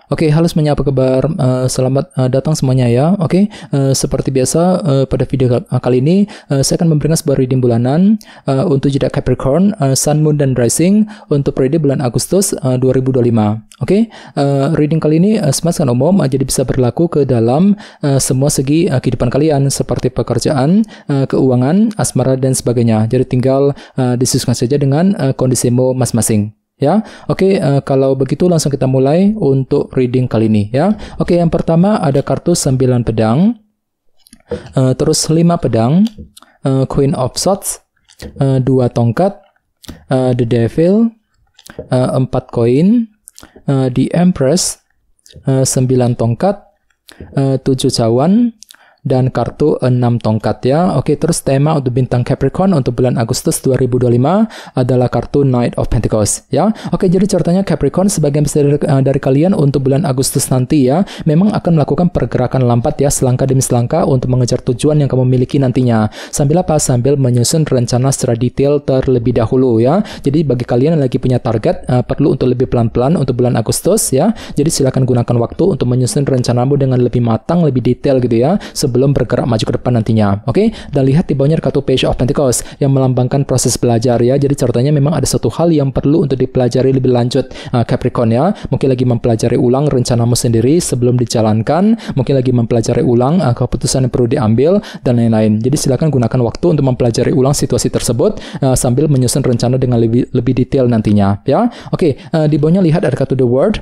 Oke, halo semuanya, apa kabar? Selamat datang semuanya ya. Oke, seperti biasa pada video kali ini saya akan memberikan sebuah reading bulanan untuk zodiak Capricorn, Sun, Moon, dan Rising untuk periode bulan Agustus 2025. Oke, reading kali ini semuanya umum, jadi bisa berlaku ke dalam semua segi kehidupan kalian seperti pekerjaan, keuangan, asmara, dan sebagainya. Jadi tinggal disesuaikan saja dengan kondisimu masing-masing. Ya, oke, kalau begitu langsung kita mulai untuk reading kali ini ya. Oke, yang pertama ada kartu 9 pedang, terus 5 pedang, Queen of Swords, 2 tongkat, The Devil, 4 koin, The Empress, 9 tongkat, 7 cawan, dan kartu 6 tongkat ya. Oke, terus tema untuk bintang Capricorn untuk bulan Agustus 2025 adalah kartu Knight of Pentacles ya. Oke, jadi ceritanya Capricorn sebagian besar dari kalian untuk bulan Agustus nanti ya, memang akan melakukan pergerakan lambat ya, selangkah demi selangkah untuk mengejar tujuan yang kamu miliki nantinya. Sambil apa? Sambil menyusun rencana secara detail terlebih dahulu ya. Jadi bagi kalian yang lagi punya target, perlu untuk lebih pelan-pelan untuk bulan Agustus ya. Jadi silakan gunakan waktu untuk menyusun rencanamu dengan lebih matang, lebih detail gitu ya, sebelum bergerak maju ke depan nantinya. Oke, dan lihat di bawahnya kartu Page of Pentacles yang melambangkan proses belajar ya. Jadi ceritanya memang ada satu hal yang perlu untuk dipelajari lebih lanjut Capricorn ya. Mungkin lagi mempelajari ulang rencanamu sendiri sebelum dijalankan, mungkin lagi mempelajari ulang keputusan yang perlu diambil dan lain-lain. Jadi silakan gunakan waktu untuk mempelajari ulang situasi tersebut sambil menyusun rencana dengan lebih detail nantinya ya. Oke, di bawahnya lihat ada kartu The World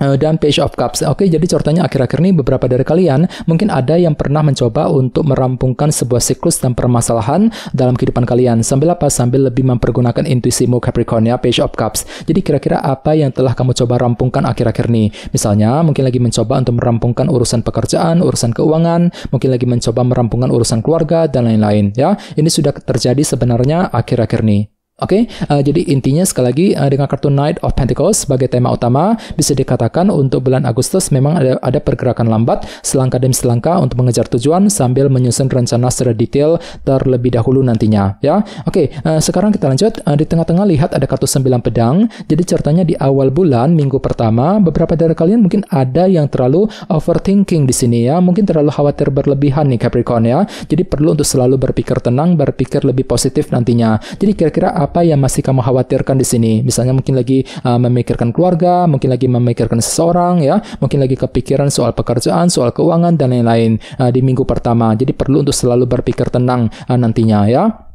dan Page of Cups. Oke, jadi ceritanya akhir-akhir ini beberapa dari kalian mungkin ada yang pernah mencoba untuk merampungkan sebuah siklus dan permasalahan dalam kehidupan kalian. Sambil apa? Sambil lebih mempergunakan intuisimu Capricorn ya, Page of Cups. Jadi kira-kira apa yang telah kamu coba rampungkan akhir-akhir ini? Misalnya mungkin lagi mencoba untuk merampungkan urusan pekerjaan, urusan keuangan, mungkin lagi mencoba merampungkan urusan keluarga dan lain-lain ya. Ini sudah terjadi sebenarnya akhir-akhir ini. Oke, jadi intinya sekali lagi dengan kartu Knight of Pentacles sebagai tema utama, bisa dikatakan untuk bulan Agustus memang ada pergerakan lambat, selangkah demi selangkah untuk mengejar tujuan sambil menyusun rencana secara detail terlebih dahulu nantinya ya. Oke, sekarang kita lanjut. Di tengah-tengah lihat ada kartu 9 pedang. Jadi ceritanya di awal bulan, minggu pertama, beberapa dari kalian mungkin ada yang terlalu overthinking di sini ya, mungkin terlalu khawatir berlebihan nih Capricorn ya. Jadi perlu untuk selalu berpikir tenang, berpikir lebih positif nantinya. Jadi kira-kira apa yang masih kamu khawatirkan di sini? Misalnya mungkin lagi memikirkan keluarga, mungkin lagi memikirkan seseorang ya, mungkin lagi kepikiran soal pekerjaan, soal keuangan dan lain-lain di minggu pertama. Jadi perlu untuk selalu berpikir tenang nantinya ya.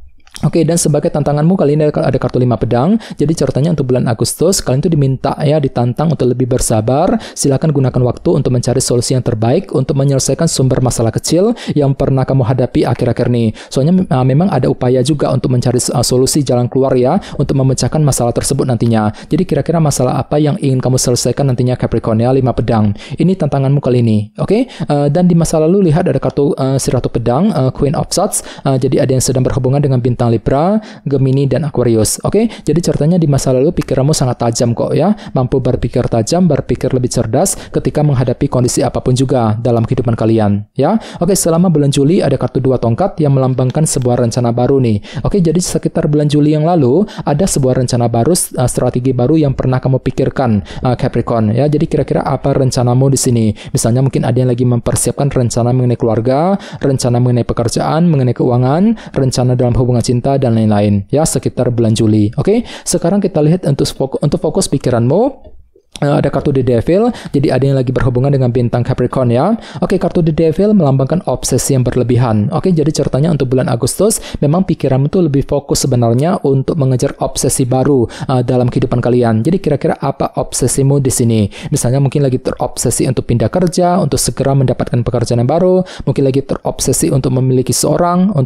Oke, dan sebagai tantanganmu kali ini ada kartu 5 pedang. Jadi ceritanya untuk bulan Agustus kalian itu diminta ya, ditantang untuk lebih bersabar. Silakan gunakan waktu untuk mencari solusi yang terbaik untuk menyelesaikan sumber masalah kecil yang pernah kamu hadapi akhir-akhir ini. Soalnya memang ada upaya juga untuk mencari solusi jalan keluar ya, untuk memecahkan masalah tersebut nantinya. Jadi kira-kira masalah apa yang ingin kamu selesaikan nantinya Capricorn ya, 5 pedang. Ini tantanganmu kali ini. Oke, dan di masa lalu lihat ada kartu Ratu pedang, Queen of Swords. Jadi ada yang sedang berhubungan dengan bintang Libra, Gemini, dan Aquarius. Oke, jadi ceritanya di masa lalu pikiranmu sangat tajam kok ya, mampu berpikir tajam, berpikir lebih cerdas ketika menghadapi kondisi apapun juga dalam kehidupan kalian ya. Oke, selama bulan Juli ada kartu 2 tongkat yang melambangkan sebuah rencana baru nih. Oke, jadi sekitar bulan Juli yang lalu ada sebuah rencana baru, strategi baru yang pernah kamu pikirkan Capricorn ya. Jadi kira-kira apa rencanamu di sini? Misalnya mungkin ada yang lagi mempersiapkan rencana mengenai keluarga, rencana mengenai pekerjaan, mengenai keuangan, rencana dalam hubungan cinta dan lain-lain ya, sekitar bulan Juli. Oke, sekarang kita lihat untuk fokus pikiranmu. Ada kartu The Devil, jadi ada yang lagi berhubungan dengan bintang Capricorn ya. Oke, kartu The Devil melambangkan obsesi yang berlebihan. Oke, jadi ceritanya untuk bulan Agustus memang pikiranmu tuh lebih fokus sebenarnya untuk mengejar obsesi baru dalam kehidupan kalian. Jadi kira-kira apa obsesimu di sini? Misalnya mungkin lagi terobsesi untuk pindah kerja, untuk segera mendapatkan pekerjaan yang baru, mungkin lagi terobsesi untuk memiliki seorang,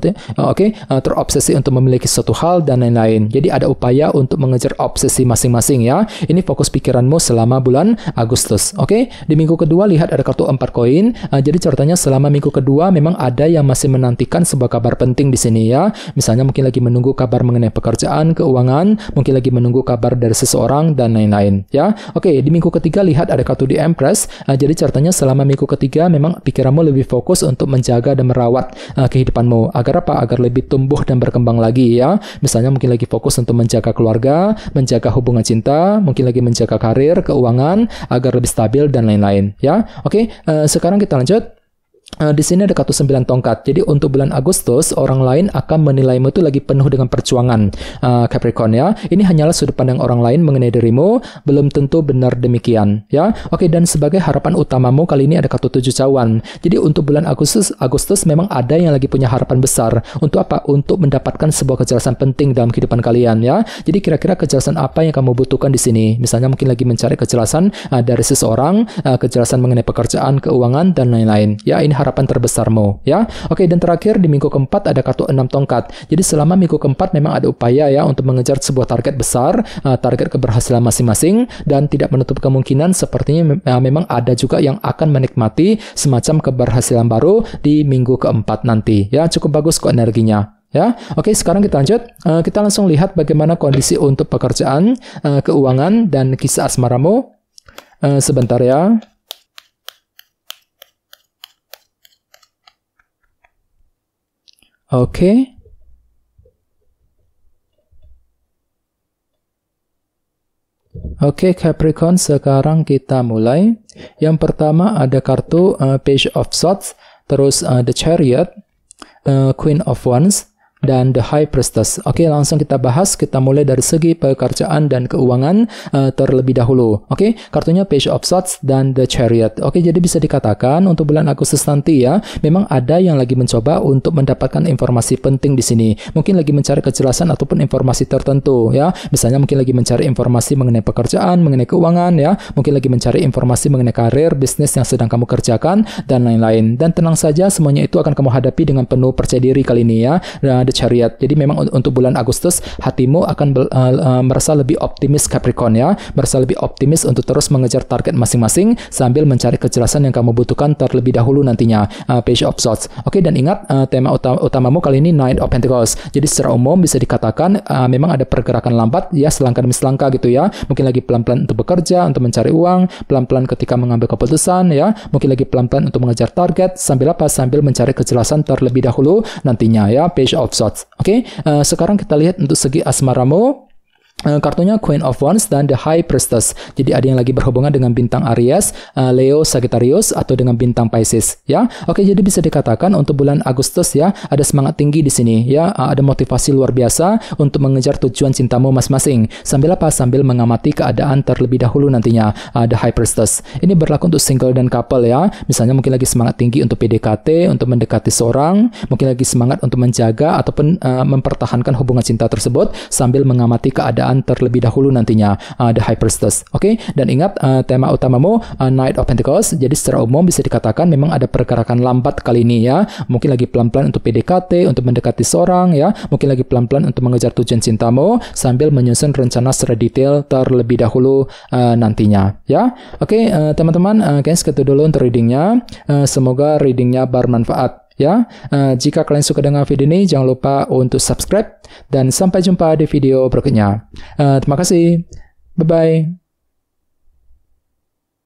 terobsesi untuk memiliki suatu hal dan lain-lain. Jadi ada upaya untuk mengejar obsesi masing-masing ya. Ini fokus pikiranmu selama bulan Agustus. Oke, di minggu kedua lihat ada kartu 4 koin. Jadi ceritanya selama minggu kedua memang ada yang masih menantikan sebuah kabar penting di sini ya. Misalnya mungkin lagi menunggu kabar mengenai pekerjaan, keuangan, mungkin lagi menunggu kabar dari seseorang dan lain-lain ya. Oke, di minggu ketiga lihat ada kartu The Empress. Jadi ceritanya selama minggu ketiga memang pikiranmu lebih fokus untuk menjaga dan merawat kehidupanmu agar apa? Agar lebih tumbuh dan berkembang lagi ya. Misalnya mungkin lagi fokus untuk menjaga keluarga, menjaga hubungan cinta, mungkin lagi menjaga karir, keuangan agar lebih stabil dan lain-lain ya. Oke, sekarang kita lanjut. Di sini ada kartu 9 tongkat. Jadi untuk bulan Agustus, orang lain akan menilaimu itu lagi penuh dengan perjuangan, Capricorn ya. Ini hanyalah sudut pandang orang lain mengenai dirimu, belum tentu benar demikian ya. Oke, dan sebagai harapan utamamu kali ini ada kartu 7 cawan. Jadi untuk bulan Agustus memang ada yang lagi punya harapan besar. Untuk apa? Untuk mendapatkan sebuah kejelasan penting dalam kehidupan kalian ya. Jadi kira-kira kejelasan apa yang kamu butuhkan di sini? Misalnya mungkin lagi mencari kejelasan dari seseorang, kejelasan mengenai pekerjaan, keuangan dan lain-lain. Ya, ini harapan terbesarmu ya. Oke, dan terakhir di minggu keempat ada kartu 6 tongkat. Jadi selama minggu keempat memang ada upaya ya untuk mengejar sebuah target besar, target keberhasilan masing-masing, dan tidak menutup kemungkinan sepertinya memang ada juga yang akan menikmati semacam keberhasilan baru di minggu keempat nanti ya. Cukup bagus kok energinya ya. Oke, sekarang kita lanjut. Kita langsung lihat bagaimana kondisi untuk pekerjaan, keuangan dan kisah asmaramu. Sebentar ya. Oke. Oke, Capricorn, sekarang kita mulai. Yang pertama ada kartu Page of Swords, terus The Chariot, Queen of Wands, dan The High Priestess. Oke, langsung kita bahas. Kita mulai dari segi pekerjaan dan keuangan terlebih dahulu. Oke, kartunya Page of Swords dan The Chariot. Oke, jadi bisa dikatakan untuk bulan Agustus nanti ya, memang ada yang lagi mencoba untuk mendapatkan informasi penting di sini. Mungkin lagi mencari kejelasan ataupun informasi tertentu ya. Misalnya mungkin lagi mencari informasi mengenai pekerjaan, mengenai keuangan ya. Mungkin lagi mencari informasi mengenai karir, bisnis yang sedang kamu kerjakan dan lain-lain. Dan tenang saja, semuanya itu akan kamu hadapi dengan penuh percaya diri kali ini ya. The Chariot. Jadi memang untuk bulan Agustus hatimu akan merasa lebih optimis, Capricorn ya, merasa lebih optimis untuk terus mengejar target masing-masing sambil mencari kejelasan yang kamu butuhkan terlebih dahulu nantinya. Page of Swords. Oke, dan ingat tema utamamu kali ini Knight of Pentacles. Jadi secara umum bisa dikatakan memang ada pergerakan lambat ya, selangkah demi selangkah gitu ya. Mungkin lagi pelan-pelan untuk bekerja, untuk mencari uang, pelan-pelan ketika mengambil keputusan ya. Mungkin lagi pelan-pelan untuk mengejar target sambil apa? Sambil mencari kejelasan terlebih dahulu nantinya ya. Page of Swords. Oke, sekarang kita lihat untuk segi asmaramu. Kartunya Queen of Wands dan The High Priestess. Jadi ada yang lagi berhubungan dengan bintang Aries, Leo, Sagittarius atau dengan bintang Pisces ya. Oke, jadi bisa dikatakan untuk bulan Agustus ya, ada semangat tinggi di sini ya, ada motivasi luar biasa untuk mengejar tujuan cintamu masing-masing. Sambil apa? Sambil mengamati keadaan terlebih dahulu nantinya. The High Priestess. Ini berlaku untuk single dan couple ya. Misalnya mungkin lagi semangat tinggi untuk PDKT, untuk mendekati seorang, mungkin lagi semangat untuk menjaga ataupun mempertahankan hubungan cinta tersebut sambil mengamati keadaan terlebih dahulu nantinya. The High Priestess. Oke, dan ingat tema utamamu Knight of Pentacles. Jadi secara umum bisa dikatakan memang ada pergerakan lambat kali ini ya. Mungkin lagi pelan-pelan untuk PDKT, untuk mendekati seorang ya. Mungkin lagi pelan-pelan untuk mengejar tujuan cintamu sambil menyusun rencana secara detail terlebih dahulu nantinya ya. Oke, teman-teman, guys, segitu dulu untuk readingnya. Semoga readingnya bermanfaat ya. Jika kalian suka dengan video ini, jangan lupa untuk subscribe dan sampai jumpa di video berikutnya. Terima kasih. Bye-bye.